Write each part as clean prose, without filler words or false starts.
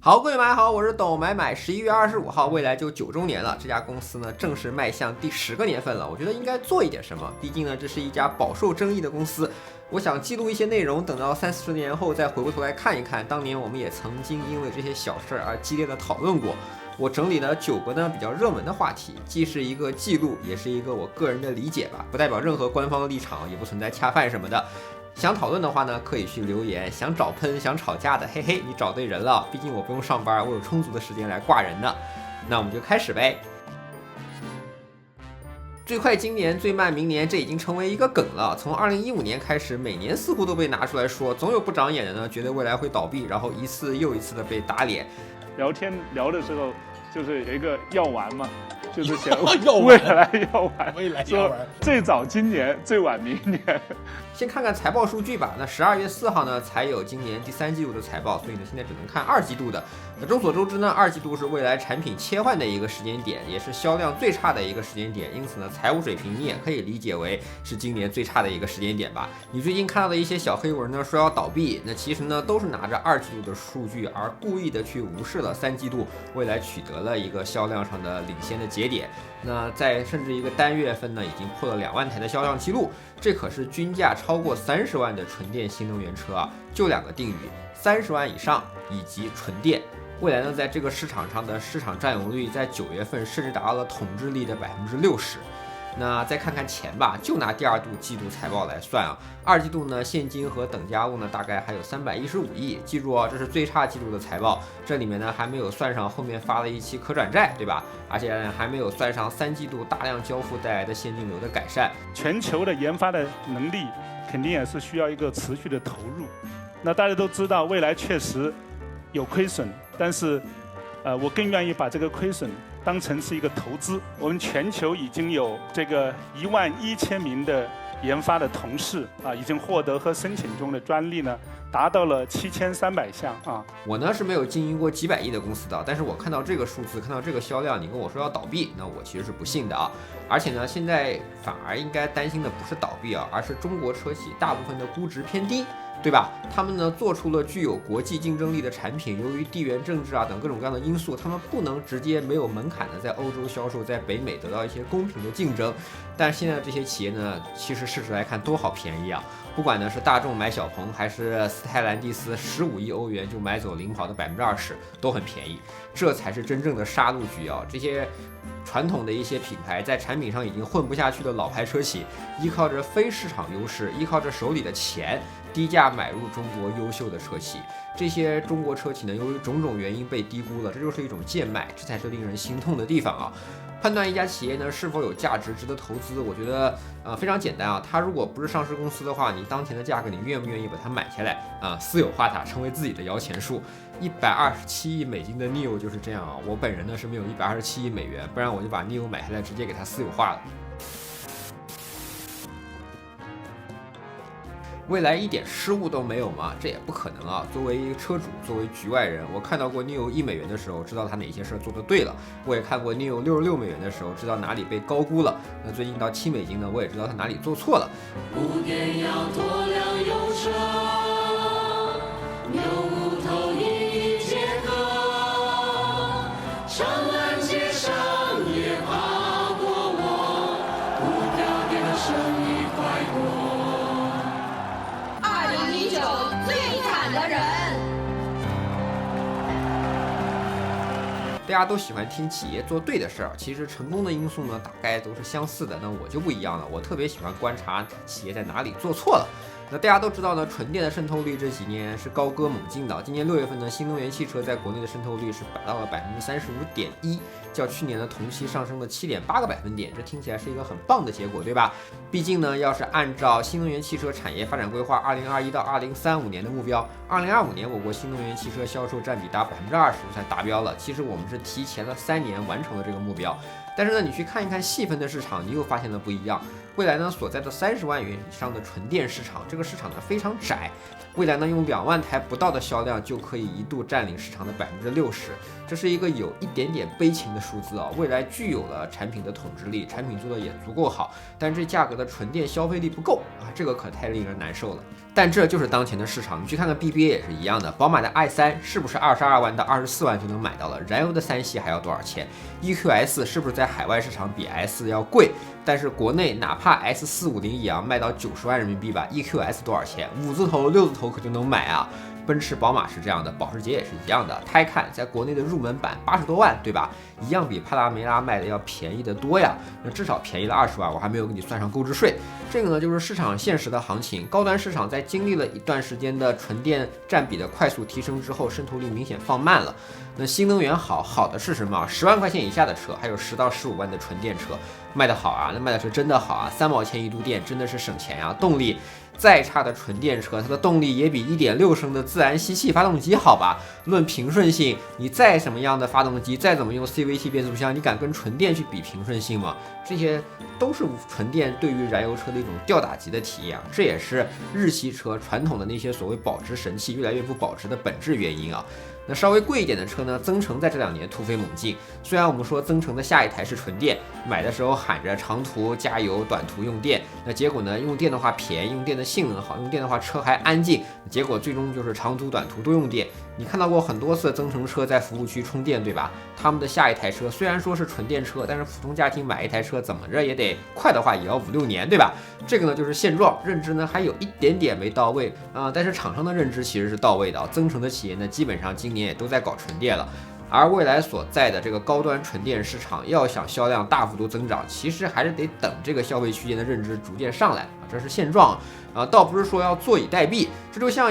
好，各位买好，我是董买买。11月25号，未来就9周年了。这家公司呢，正式迈向第10个年份了。我觉得应该做一点什么，毕竟呢，这是一家饱受争议的公司。我想记录一些内容，等到30-40年后再回过头来看一看，当年我们也曾经因为这些小事而激烈的讨论过。我整理了9个呢比较热门的话题，既是一个记录，也是一个我个人的理解吧，不代表任何官方的立场，也不存在恰饭什么的。想讨论的话呢，可以去留言；想找喷、想吵架的，嘿嘿，你找对人了。毕竟我不用上班，我有充足的时间来挂人呢。那我们就开始呗。最快今年，最慢明年，这已经成为一个梗了。从2015年开始，每年似乎都被拿出来说，总有不长眼的呢，觉得未来会倒闭，然后一次又一次的被打脸。聊天聊的时候，就是有一个药丸嘛。就是想未来要玩，说最早今年，最晚明年。先看看财报数据吧。那12月4号呢，才有今年第3季度的财报，所以呢，现在只能看2季度的。那众所周知呢，2季度是未来产品切换的一个时间点，也是销量最差的一个时间点。因此呢，财务水平你也可以理解为是今年最差的一个时间点吧。你最近看到的一些小黑文呢，说要倒闭，那其实呢，都是拿着2季度的数据，而故意的去无视了3季度未来取得了一个销量上的领先的节点。那在甚至一个单月份呢，已经破了2万台的销量记录，这可是均价超过30万的纯电新能源车啊！就2个定语：30万以上以及纯电。未来呢，在这个市场上的市场占有率，在9月份甚至达到了统治力的60%。那再看看钱吧，就拿第2季度财报来算啊，2季度呢现金和等价物呢大概还有315亿，记住哦，这是最差季度的财报，这里面呢还没有算上后面发了一期可转债，对吧？而且还没有算上3季度大量交付带来的现金流的改善。全球的研发的能力肯定也是需要一个持续的投入。那大家都知道，未来确实有亏损，但是我更愿意把这个亏损当成是一个投资。我们全球已经有这个11000名的研发的同事啊，已经获得和申请中的专利呢，达到了7300项啊。我呢是没有经营过几百亿的公司的，但是我看到这个数字，看到这个销量，你跟我说要倒闭，那我其实是不信的啊。而且呢，现在反而应该担心的不是倒闭啊，而是中国车企大部分的估值偏低。对吧？他们呢做出了具有国际竞争力的产品，由于地缘政治啊等各种各样的因素，他们不能直接没有门槛的在欧洲销售，在北美得到一些公平的竞争。但现在这些企业呢，其实事实来看都好便宜啊！不管呢是大众买小鹏，还是斯泰兰蒂斯15亿欧元就买走领跑的20%，都很便宜。这才是真正的杀戮局啊！这些传统的一些品牌在产品上已经混不下去的老牌车企，依靠着非市场优势，依靠着手里的钱，低价买入中国优秀的车企。这些中国车企呢，由于种种原因被低估了，这就是一种贱卖，这才是令人心痛的地方啊！判断一家企业呢是否有价值、值得投资，我觉得非常简单啊。它如果不是上市公司的话，你当前的价格，你愿不愿意把它买下来啊？私有化它，成为自己的摇钱树。127亿美金的 NIO 就是这样啊。我本人呢是没有127亿美元，不然我就把 NIO 买下来，直接给它私有化了。未来一点失误都没有吗？这也不可能啊！作为车主，作为局外人，我看到过 NIO 1美元的时候，知道他哪些事儿做得对了；我也看过 NIO 66美元的时候，知道哪里被高估了。那最近到7美金呢，我也知道他哪里做错了。5点要多辆油车，牛五头一节课，长安街上也爬过我，股票跌得剩1块多。2019最惨的人。大家都喜欢听企业做对的事儿，其实成功的因素呢，大概都是相似的。那我就不一样了，我特别喜欢观察企业在哪里做错了。那大家都知道呢，纯电的渗透率这几年是高歌猛进的。今年6月份呢，新能源汽车在国内的渗透率是达到了35.1%，较去年的同期上升了7.8个百分点。这听起来是一个很棒的结果，对吧？毕竟呢，要是按照新能源汽车产业发展规划2021到2035年的目标，2025年我国新能源汽车销售占比达20%就算达标了。其实我们是提前了3年完成了这个目标。但是呢，你去看一看细分的市场，你又发现了不一样。未来呢所在的30万元以上的纯电市场，这个市场呢非常窄。未来呢用2万台不到的销量就可以一度占领市场的60%，这是一个有一点点悲情的数字啊。未来具有了产品的统治力，产品做的也足够好，但这价格的纯电消费力不够啊，这个可太令人难受了。但这就是当前的市场，你去看看 BB BBA 也是一样的，宝马的 i3是不是22万到24万就能买到了？燃油的3系还要多少钱 ？EQS 是不是在海外市场比 S 要贵？但是国内哪怕 S450也要卖到90万人民币吧 ？EQS 多少钱？5字头、6字头可就能买啊！奔驰、宝马是这样的，保时捷也是一样的。Taycan 在国内的入门版80多万，对吧？一样比帕拉梅拉卖的要便宜得多呀，那至少便宜了20万，我还没有给你算上购置税。这个呢，就是市场现实的行情。高端市场在经历了一段时间的纯电占比的快速提升之后，渗透率明显放慢了。那新能源好的是什么？10万块钱以下的车，还有10到15万的纯电车卖得好啊，那卖的是真的好啊，3毛钱一度电真的是省钱啊，动力。再差的纯电车，它的动力也比1.6升的自然吸气发动机好吧？论平顺性，你再什么样的发动机，再怎么用 CVT 变速箱，你敢跟纯电去比平顺性吗？这些都是纯电对于燃油车的一种吊打级的体验啊！这也是日系车传统的那些所谓保值神器越来越不保值的本质原因啊。那稍微贵一点的车呢，增程在这2年突飞猛进。虽然我们说增程的下一台是纯电，买的时候喊着长途加油，短途用电，那结果呢，用电的话便宜，用电的性能好，用电的话车还安静，结果最终就是长途短途都用电。你看到过很多次增程车在服务区充电，对吧？他们的下一台车虽然说是纯电车，但是普通家庭买一台车怎么着也得快的话也要5、6年，对吧？这个呢就是现状，认知呢还有一点点没到位啊，但是厂商的认知其实是到位的。增程的企业呢，基本上今年也都在搞纯电了。而未来所在的这个高端纯电市场，要想销量大幅度增长，其实还是得等这个消费区间的认知逐渐上来啊，这是现状啊，倒不是说要坐以待毙。这就像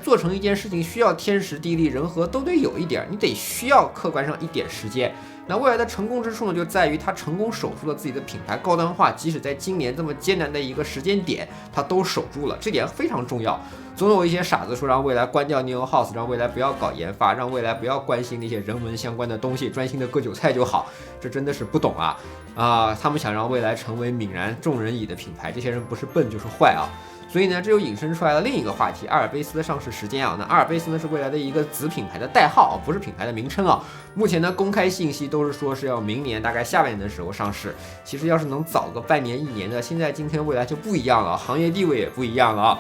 做成一件事情需要天时地利人和都得有一点，你得需要客观上一点时间。那未来的成功之处呢，就在于它成功守住了自己的品牌高端化，即使在今年这么艰难的一个时间点，它都守住了，这点非常重要。总有一些傻子说让未来关掉 Neo House， 让未来不要搞研发，让未来不要关心那些人文相关的东西，专心的割韭菜就好。这真的是不懂啊！他们想让未来成为泯然众人矣的品牌，这些人不是笨就是坏啊！所以呢，这又引申出来了另一个话题，阿尔卑斯的上市时间啊。那阿尔卑斯呢是未来的一个子品牌的代号，不是品牌的名称啊。目前呢，公开信息都是说是要明年大概下半年的时候上市。其实要是能早个半年1年的，现在今天未来就不一样了，行业地位也不一样了啊。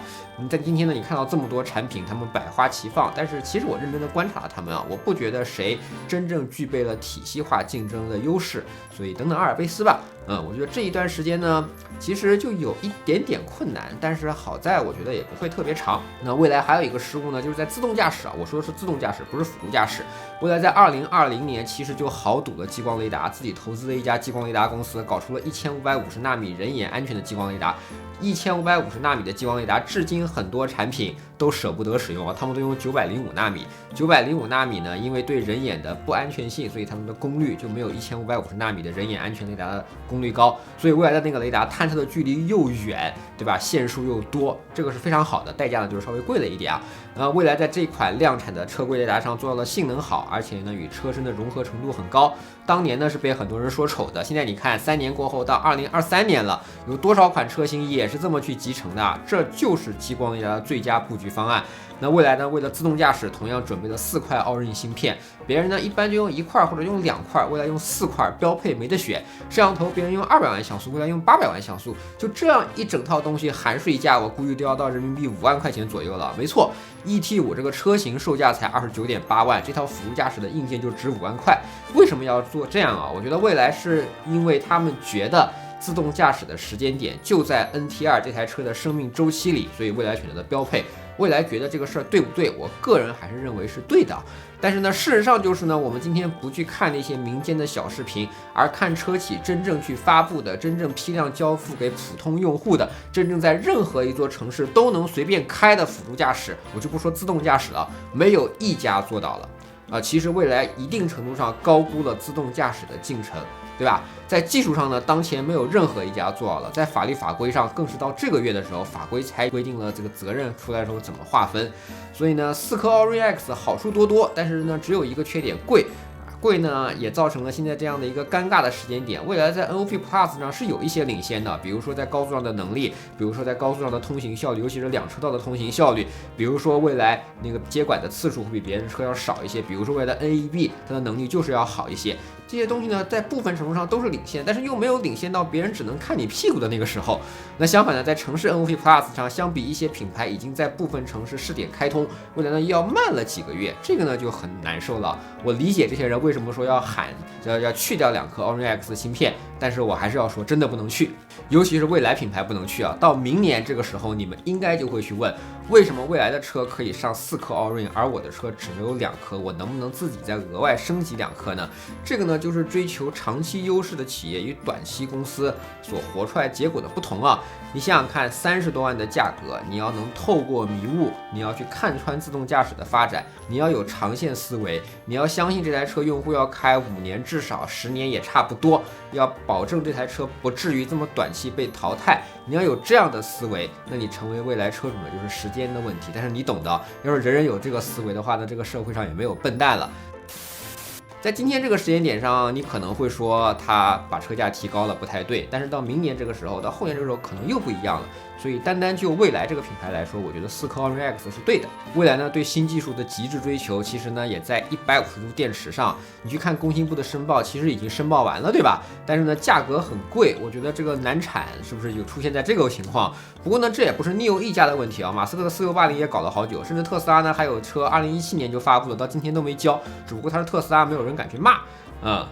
在今天呢，你看到这么多产品，他们百花齐放，但是其实我认真的观察了他们啊，我不觉得谁真正具备了体系化竞争的优势。所以等等阿尔卑斯吧。我觉得这一段时间呢，其实就有一点点困难，但是好在我觉得也不会特别长。那未来还有一个失误呢，就是在自动驾驶啊，我说的是自动驾驶，不是辅助驾驶。未来在2020年其实就豪赌了激光雷达，自己投资的一家激光雷达公司搞出了1550纳米人眼安全的激光雷达。1550纳米的激光雷达，至今很多产品都舍不得使用啊，他们都用905纳米。905纳米呢，因为对人眼的不安全性，所以他们的功率就没有1550纳米的人眼安全雷达的功率高。所以未来的那个雷达探测的距离又远，对吧？线数又多，这个是非常好的，代价呢就是稍微贵了一点啊。未来在这款量产的车规雷达上做到了性能好，而且呢与车身的融合程度很高。当年呢是被很多人说丑的，现在你看3年过后到2023年了，有多少款车型也是这么去集成的，这就是激光雷达的最佳布局方案。那未来呢，为了自动驾驶，同样准备了4块Orin芯片，别人呢一般就用1块或者用2块，未来用4块，标配没得选。摄像头别人用200万像素，未来用800万像素，就这样一整套东西含税价，我估计都要到人民币5万块钱左右了。没错，ET5这个车型售价才29.8万，这套辅助驾驶的硬件就值5万块。为什么要做这样啊？我觉得未来是因为他们觉得自动驾驶的时间点就在 NT2 这台车的生命周期里，所以未来选择的标配。未来觉得这个事儿对不对？我个人还是认为是对的。但是呢，事实上就是呢，我们今天不去看那些民间的小视频，而看车企真正去发布的、真正批量交付给普通用户的、真正在任何一座城市都能随便开的辅助驾驶，我就不说自动驾驶了，没有一家做到了。其实未来一定程度上高估了自动驾驶的进程，对吧？在技术上呢，当前没有任何一家做到了，在法律法规上更是到这个月的时候，法规才规定了这个责任出来的时候怎么划分。所以呢，4颗 Orin X 好处多多，但是呢，只有一个缺点，贵。贵呢，也造成了现在这样的一个尴尬的时间点。未来在 NOP Plus 上是有一些领先的，比如说在高速上的能力，比如说在高速上的通行效率，尤其是两车道的通行效率，比如说未来那个接管的次数会比别人车要少一些，比如说未来的 NEB 它的能力就是要好一些。这些东西呢，在部分程度上都是领先，但是又没有领先到别人只能看你屁股的那个时候。那相反呢，在城市 NOP Plus 上，相比一些品牌已经在部分城市试点开通，未来呢又要慢了几个月，这个呢就很难受了。我理解这些人为什么说要喊要去掉2颗 Orin X 芯片，但是我还是要说，真的不能去，尤其是未来品牌不能去啊。到明年这个时候，你们应该就会去问，为什么未来的车可以上4颗 Orin，而我的车只能有2颗，我能不能自己再额外升级2颗呢？这个呢，就是追求长期优势的企业与短期公司所活出来结果的不同啊。你想想看，30多万的价格，你要能透过迷雾，你要去看穿自动驾驶的发展，你要有长线思维，你要相信这台车用户要开5年，至少10年也差不多，要保证这台车不至于这么短期被淘汰。你要有这样的思维，那你成为未来车主呢，就是时间的问题。但是你懂的，要是人人有这个思维的话呢，这个社会上也没有笨蛋了。在今天这个时间点上，你可能会说他把车价提高了不太对，但是到明年这个时候，到后年这个时候可能又不一样了。所以单单就蔚来这个品牌来说，我觉得4颗 Orin X 是对的。蔚来呢对新技术的极致追求，其实呢也在150度电池上。你去看工信部的申报，其实已经申报完了，对吧？但是呢价格很贵，我觉得这个难产是不是就出现在这个情况？不过呢这也不是 NIO 一家的问题啊，马斯克的4680也搞了好久，甚至特斯拉呢还有车2017年就发布了，到今天都没交，只不过它是特斯拉，没有人敢去骂。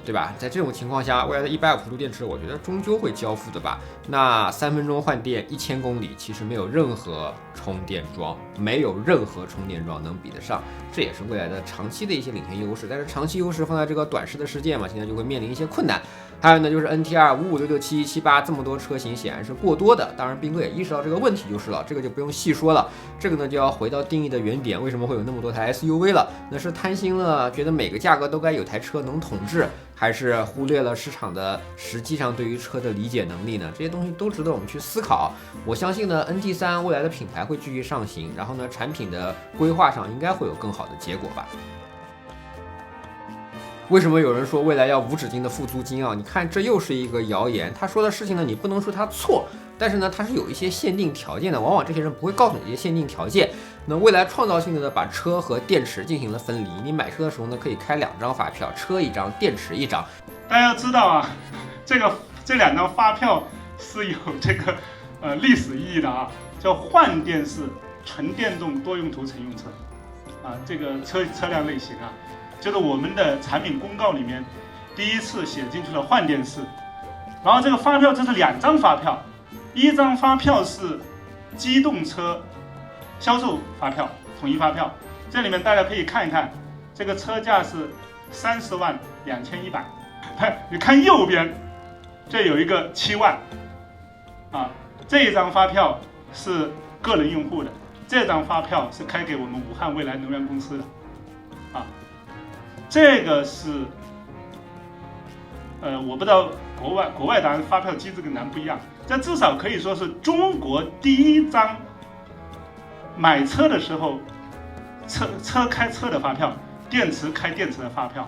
对吧？在这种情况下，未来的150度电池，我觉得终究会交付的吧。那3分钟换电1000公里，其实没有任何充电桩，没有任何充电桩能比得上，这也是未来的长期的一些领先优势。但是长期优势放在这个短时的世界嘛，现在就会面临一些困难。还有呢，就是 NTR 55667178这么多车型显然是过多的。当然，斌哥也意识到这个问题就是了，这个就不用细说了。这个呢就要回到定义的原点，为什么会有那么多台 SUV 了？那是贪心了，觉得每个价格都该有台车能统治，还是忽略了市场的实际上对于车的理解能力呢？这些东西都值得我们去思考。我相信呢 NT3 未来的品牌会继续上行，然后呢产品的规划上应该会有更好的结果吧。为什么有人说未来要无止境的付租金啊？你看这又是一个谣言。他说的事情呢，你不能说他错，但是呢，它是有一些限定条件的。往往这些人不会告诉你这些限定条件。那未来创造性的呢，把车和电池进行了分离。你买车的时候呢，可以开2张发票，车1张，电池1张。大家要知道啊，这2张发票是有这个历史意义的啊，叫换电式纯电动多用途乘用车啊，这个车辆类型啊。就是我们的产品公告里面第一次写进去了换电式，然后这个发票这是2张发票，1张发票是机动车销售发票，统一发票，这里面大家可以看一看，这个车价是30万2100，你看右边这有一个7万啊，这一张发票是个人用户的，这张发票是开给我们武汉未来能源公司的啊。这个是，我不知道国外当然发票机制跟咱不一样，这至少可以说是中国第1张买车的时候，车开车的发票，电池开电池的发票，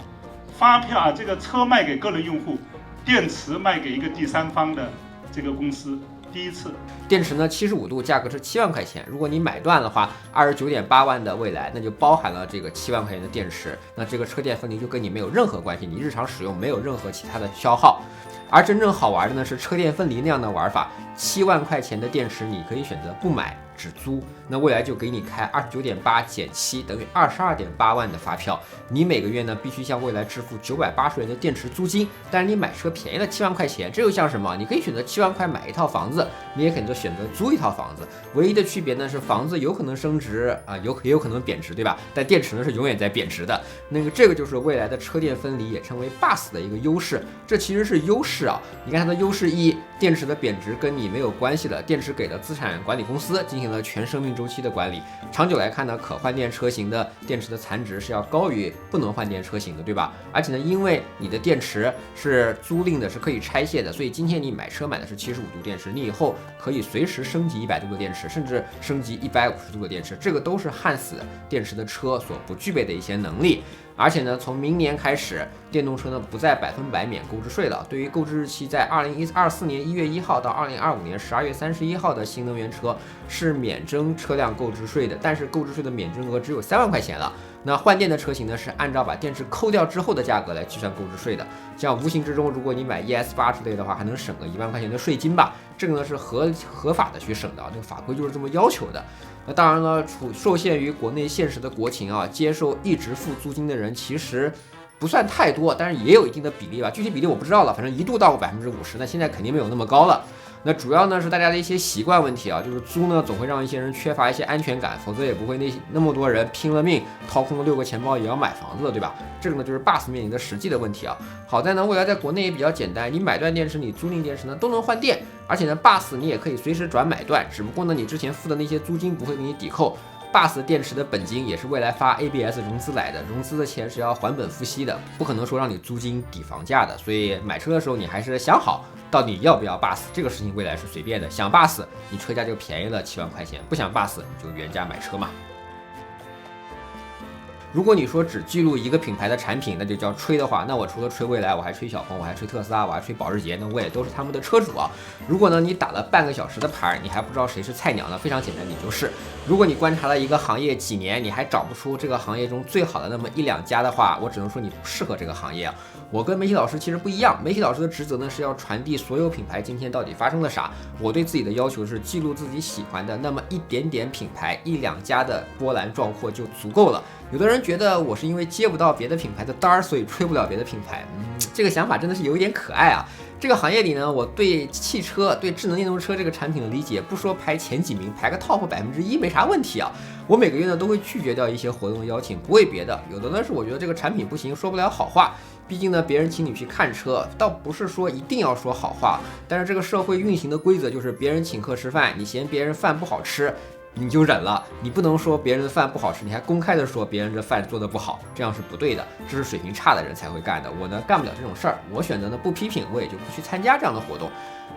发票啊，这个车卖给个人用户，电池卖给一个第三方的这个公司。第一次电池呢，75度价格是7万块钱。如果你买断的话，29.8万的蔚来，那就包含了这个7万块钱的电池。那这个车电分离就跟你没有任何关系，你日常使用没有任何其他的消耗。而真正好玩的呢是车电分离那样的玩法，7万块钱的电池你可以选择不买，只租。那蔚来就给你开29.8减7等于22.8万的发票，你每个月呢必须向蔚来支付980元的电池租金。但是你买车便宜了7万块钱，这又像什么？你可以选择7万块买一套房子，你也可能选择租一套房子。唯一的区别呢是房子有可能升值啊，也有可能贬值，对吧？但电池呢是永远在贬值的。这个就是蔚来的车电分离也成为 BUS 的一个优势，这其实是优势啊。你看它的优势1，电池的贬值跟你没有关系了，电池给了资产管理公司进行了全生命周期的管理。长久来看呢，可换电车型的电池的残值是要高于不能换电车型的，对吧？而且呢，因为你的电池是租赁的，是可以拆卸的，所以今天你买车买的是75度电池，你以后可以随时升级100度的电池，甚至升级150度的电池，这个都是焊死电池的车所不具备的一些能力。而且呢，从明年开始，电动车呢不再100%免购置税了。对于购置日期在2024年1月1号到2025年12月31号的新能源车是免征车辆购置税的，但是购置税的免征额只有3万块钱了。那换电的车型呢，是按照把电池扣掉之后的价格来计算购置税的。这样无形之中，如果你买 ES8之类的话，还能省个1万块钱的税金吧？这个呢是合法的去省的，这个法规就是这么要求的。那当然了，受限于国内现实的国情啊，接受一直付租金的人其实不算太多，但是也有一定的比例吧，具体比例我不知道了，反正一度到过50%，那现在肯定没有那么高了。那主要呢是大家的一些习惯问题啊，就是租呢总会让一些人缺乏一些安全感，否则也不会那么多人拼了命掏空了6个钱包也要买房子的，对吧？这个呢就是 Bus 面临的实际的问题啊。好在呢，未来在国内也比较简单，你买断电池，你租赁电池呢都能换电，而且呢 Bus 你也可以随时转买断，只不过呢你之前付的那些租金不会给你抵扣。Bus 电池的本金也是未来发 ABS 融资来的，融资的钱是要还本付息的，不可能说让你租金抵房价的，所以买车的时候你还是想好到底要不要 Bus， 这个事情未来是随便的，想 Bus 你车价就便宜了7万块钱，不想 Bus 你就原价买车嘛。如果你说只记录一个品牌的产品，那就叫吹的话，那我除了吹蔚来，我还吹小鹏，我还吹特斯拉，我还吹保时捷，那我也都是他们的车主啊。如果呢你打了半个小时的牌，你还不知道谁是菜鸟呢？非常简单，你就是。如果你观察了一个行业几年，你还找不出这个行业中最好的那么1、2家的话，我只能说你不适合这个行业啊。我跟媒体老师其实不一样，媒体老师的职责呢是要传递所有品牌今天到底发生了啥。我对自己的要求是记录自己喜欢的那么一点点品牌，1、2家的波澜壮阔就足够了。有的人觉得我是因为接不到别的品牌的单儿，所以吹不了别的品牌。这个想法真的是有一点可爱啊。这个行业里呢，我对汽车、对智能电动车这个产品的理解，不说排前几名，排个 top 1%没啥问题啊。我每个月呢都会拒绝掉一些活动邀请，不为别的，有的呢是我觉得这个产品不行，说不了好话。毕竟呢，别人请你去看车，倒不是说一定要说好话，但是这个社会运行的规则就是别人请客吃饭，你嫌别人饭不好吃，你就忍了，你不能说别人的饭不好吃，你还公开的说别人的饭做的不好，这样是不对的，这是水平差的人才会干的。我呢干不了这种事儿，我选择呢不批评，我也就不去参加这样的活动。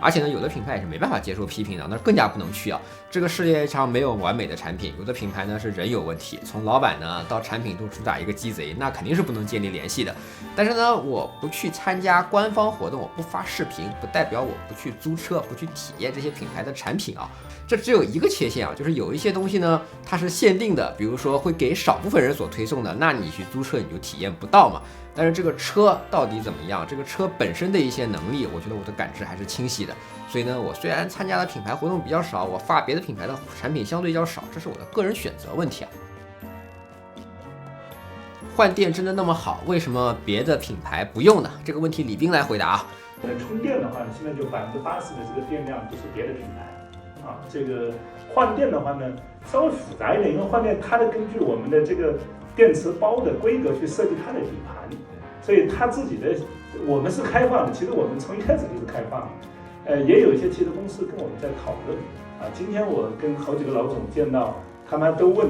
而且呢，有的品牌也是没办法接受批评的，那更加不能去啊。这个世界上没有完美的产品，有的品牌呢是人有问题，从老板呢到产品都主打一个鸡贼，那肯定是不能建立联系的。但是呢，我不去参加官方活动，我不发视频，不代表我不去租车，不去体验这些品牌的产品啊。这只有一个缺陷啊，就是有一些东西呢它是限定的，比如说会给少部分人所推送的，那你去租车你就体验不到嘛。但是这个车到底怎么样？这个车本身的一些能力，我觉得我的感知还是清晰的。所以呢，我虽然参加的品牌活动比较少，我发别的品牌的产品相对较少，这是我的个人选择问题啊。换电真的那么好？为什么别的品牌不用呢？这个问题李斌来回答啊。充电的话呢，现在就80%的这个电量都是别的品牌啊。这个换电的话呢，稍微复杂一点，因为换电它的根据我们的这个电池包的规格去设计它的底盘，所以它自己的我们是开放的，其实我们从一开始就是开放的。也有一些汽车公司跟我们在讨论啊。今天我跟好几个老总见到，他们都问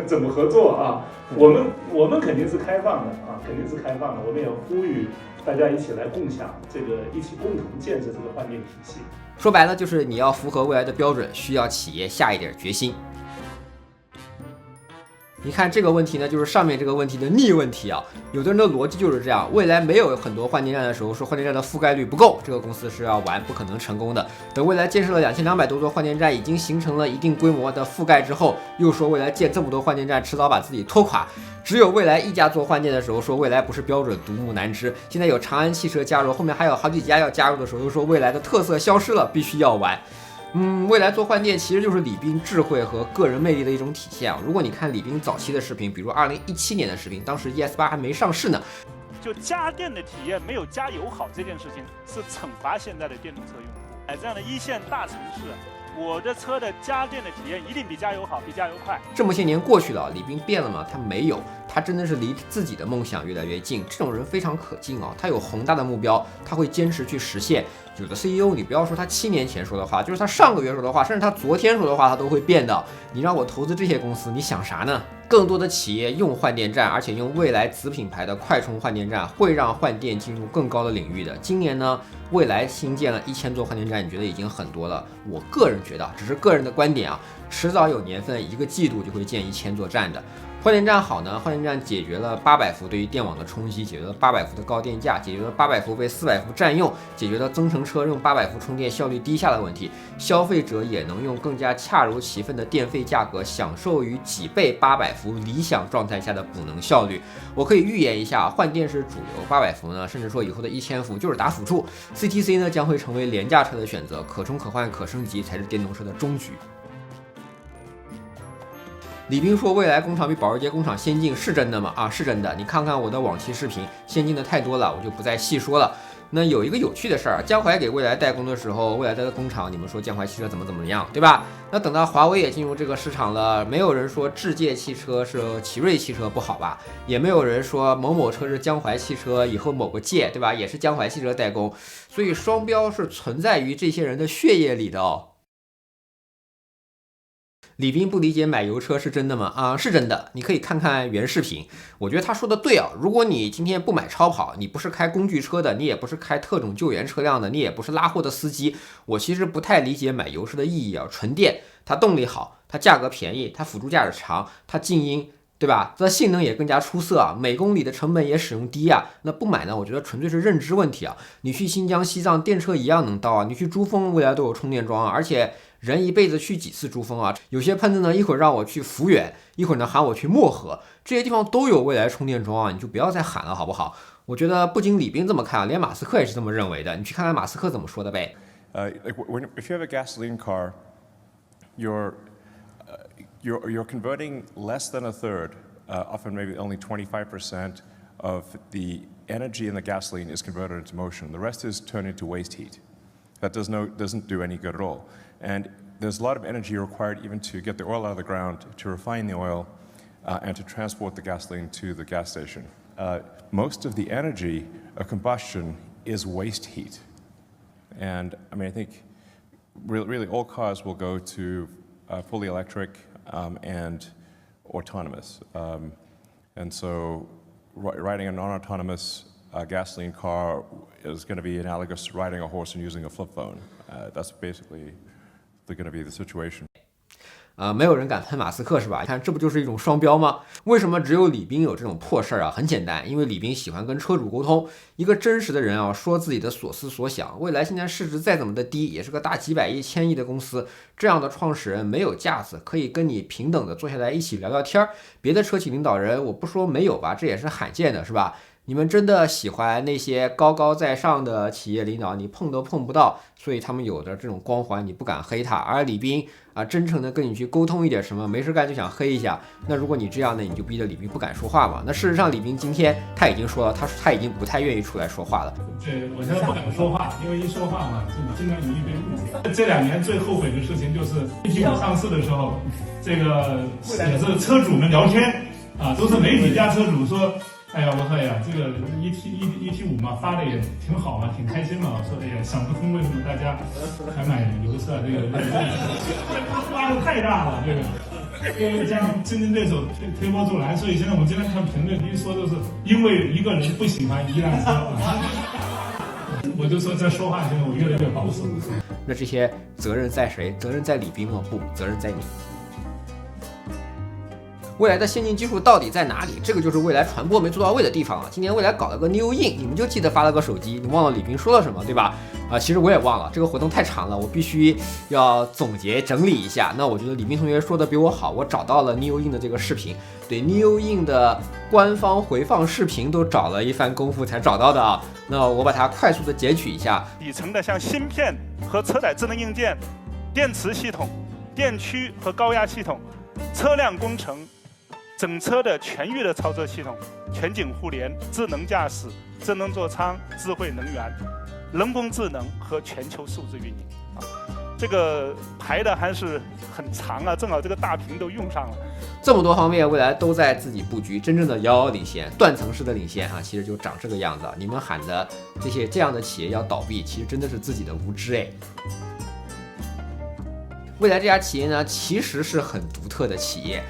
怎么合作啊？我们肯定是开放的啊，肯定是开放的。我们也呼吁大家一起来共享这个，一起共同建设这个换电体系。说白了就是你要符合未来的标准，需要企业下一点决心。你看这个问题呢，就是上面这个问题的逆问题啊。有的人的逻辑就是这样：未来没有很多换电站的时候，说换电站的覆盖率不够，这个公司是要玩，不可能成功的。等未来建设了2200多座换电站，已经形成了一定规模的覆盖之后，又说未来建这么多换电站，迟早把自己拖垮。只有未来一家做换电的时候，说未来不是标准，独木难支。现在有长安汽车加入，后面还有好几家要加入的时候，又说未来的特色消失了，必须要玩。未来做换电其实就是李斌智慧和个人魅力的一种体现啊。如果你看李斌早期的视频，比如2017年的视频，当时 ES8 还没上市呢，就家电的体验没有加油好这件事情，是惩罚现在的电动车用户。这样的一线大城市，我的车的家电的体验一定比加油好，比加油快。这么些年过去了，李斌变了吗？他没有，他真的是离自己的梦想越来越近。这种人非常可敬啊，他有宏大的目标，他会坚持去实现。有的 CEO 你不要说他7年前说的话，就是他上个月说的话，甚至他昨天说的话，他都会变的。你让我投资这些公司，你想啥呢？更多的企业用换电站，而且用蔚来子品牌的快充换电站，会让换电进入更高的领域的。今年呢，蔚来新建了1000座换电站，你觉得已经很多了？我个人觉得，只是个人的观点啊，迟早有年份，1个季度就会建1000座站的。换电站好呢，换电站解决了800伏对于电网的冲击，解决了800伏的高电价，解决了800伏被400伏占用，解决了增程车用800伏充电效率低下的问题。消费者也能用更加恰如其分的电费价格，享受于几倍800伏理想状态下的补能效率。我可以预言一下，换电是主流，800伏呢，甚至说以后的1000伏就是打辅助。CTC 呢将会成为廉价车的选择，可充可换可升级才是电动车的终局。李斌说未来工厂比保时捷工厂先进，是真的吗？啊，是真的。你看看我的往期视频，先进的太多了，我就不再细说了。那有一个有趣的事儿，江淮给未来代工的时候，未来的工厂你们说江淮汽车怎么样，对吧？那等到华为也进入这个市场了，没有人说智界汽车是奇瑞汽车不好吧？也没有人说某某车是江淮汽车，以后某个界，对吧？也是江淮汽车代工，所以双标是存在于这些人的血液里的哦。李斌不理解买油车是真的吗？啊，是真的，你可以看看原视频。我觉得他说的对啊，如果你今天不买超跑，你不是开工具车的，你也不是开特种救援车辆的，你也不是拉货的司机，我其实不太理解买油车的意义啊。纯电，它动力好，它价格便宜，它辅助驾驶长，它静音，对吧？它性能也更加出色啊，每公里的成本也使用低啊。那不买呢？我觉得纯粹是认知问题啊。你去新疆、西藏，电车一样能到啊。你去珠峰，未来都有充电桩啊，而且人一辈子去几次珠峰啊？有些喷子呢，一会儿让我去抚远，一会儿呢喊我去漠河，这些地方都有未来充电桩啊，你就不要再喊了，好不好？我觉得不仅李斌这么看啊，连马斯克也是这么认为的。你去看看马斯克怎么说的呗。If you have a gasoline car, you're converting less than a third, often maybe only 25% of the energy in the gasoline is converted into motion. The rest is turned into waste heat. That doesn't do any good at all. And there's a lot of energy required even to get the oil out of the ground, to refine the oil, and to transport the gasoline to the gas station. Most of the energy of combustion is waste heat. And I mean, I think really all cars will go to fully electric and autonomous. And so riding a non-autonomous gasoline car is going to be analogous to riding a horse and using a flip phone. That's basically going to be the situation. 没有人敢喷马斯克是吧？你看这不就是一种双标吗？为什么只有李斌有这种破事儿啊？很简单，因为李斌喜欢跟车主沟通。一个真实的人啊，说自己的所思所想。未来现在市值再怎么的低，也是个大几百亿、千亿的公司。这样的创始人没有架子，可以跟你平等的坐下来一起聊聊天儿。别的车企领导人，我不说没有吧，这也是罕见的，是吧？你们真的喜欢那些高高在上的企业领导，你碰都碰不到，所以他们有的这种光环，你不敢黑他。而李斌啊，真诚的跟你去沟通一点什么，没事干就想黑一下。那如果你这样呢，你就逼着李斌不敢说话嘛。那事实上，李斌今天他已经说了，他已经不太愿意出来说话了。对，我现在不敢说话，因为一说话嘛，就经常容易被误解。这2年最后悔的事情就是1T5上市的时候，这个也是车主们聊天啊，都是媒体加车主说。哎呀，我说哎呀，这个1T5嘛，发的也挺好嘛，挺开心嘛。我说哎呀，想不通为什么大家还买油车，这个发的太大了，这个将竞争对手推波助澜。所以现在我经常看评论，一说都是因为一个人不喜欢一辆车，我就说在说话上我越来越保守。那这些责任在谁？责任在李斌吗？不，责任在你。未来的先进技术到底在哪里？这个就是未来传播没做到位的地方了。今年未来搞了个 New In， 你们就记得发了个手机，你忘了李斌说了什么，对吧？其实我也忘了，这个活动太长了，我必须要总结整理一下。那我觉得李斌同学说的比我好，我找到了 New In 的这个视频，对 New In 的官方回放视频都找了一番功夫才找到的啊。那我把它快速的截取一下。底层的像芯片和车载智能硬件、电池系统、电驱和高压系统、车辆工程。整车的全域的操作系统、全景互联、智能驾驶、智能座舱、智慧能源、人工智能和全球数字运营啊，这个排的还是很长啊，正好这个大屏都用上了。这么多方面，未来都在自己布局，真正的遥遥领先，断层式的领先啊，其实就长这个样子。你们喊的这样的企业要倒闭，其实真的是自己的无知哎。蔚来这家企业呢，其实是很独特的企业，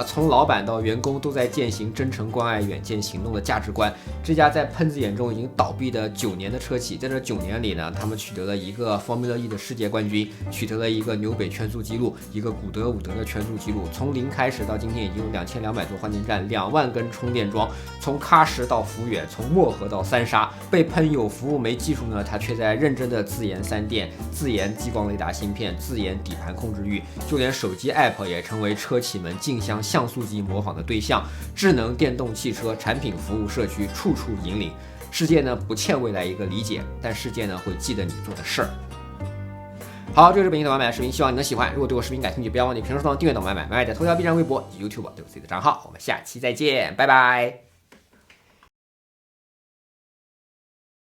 从老板到员工都在践行真诚、关爱、远见、行动的价值观。这家在喷子眼中已经倒闭的9年的车企，在这9年里呢，他们取得了一个 Formula E 的世界冠军，取得了一个纽北圈速纪录，一个古德伍德的圈速纪录。从零开始到今天，已经有2200座换电站，2万根充电桩。从喀什到抚远，从漠河到三沙，被喷有服务没技术呢，他却在认真的自研3电、自研激光雷达芯片、自研底盘控制域，就连手机 App 也成为车企们竞相像素级模仿的对象。智能电动汽车产品服务社区处处引领。世界呢不欠未来一个理解，但世界呢会记得你做的事儿。好，这就是本期的买买视频，希望你能喜欢。如果对我视频感兴趣，不要忘记评论、收藏、订阅到买买在头条、B 站、微博以及 YouTube 都有自己的账号。我们下期再见，拜拜。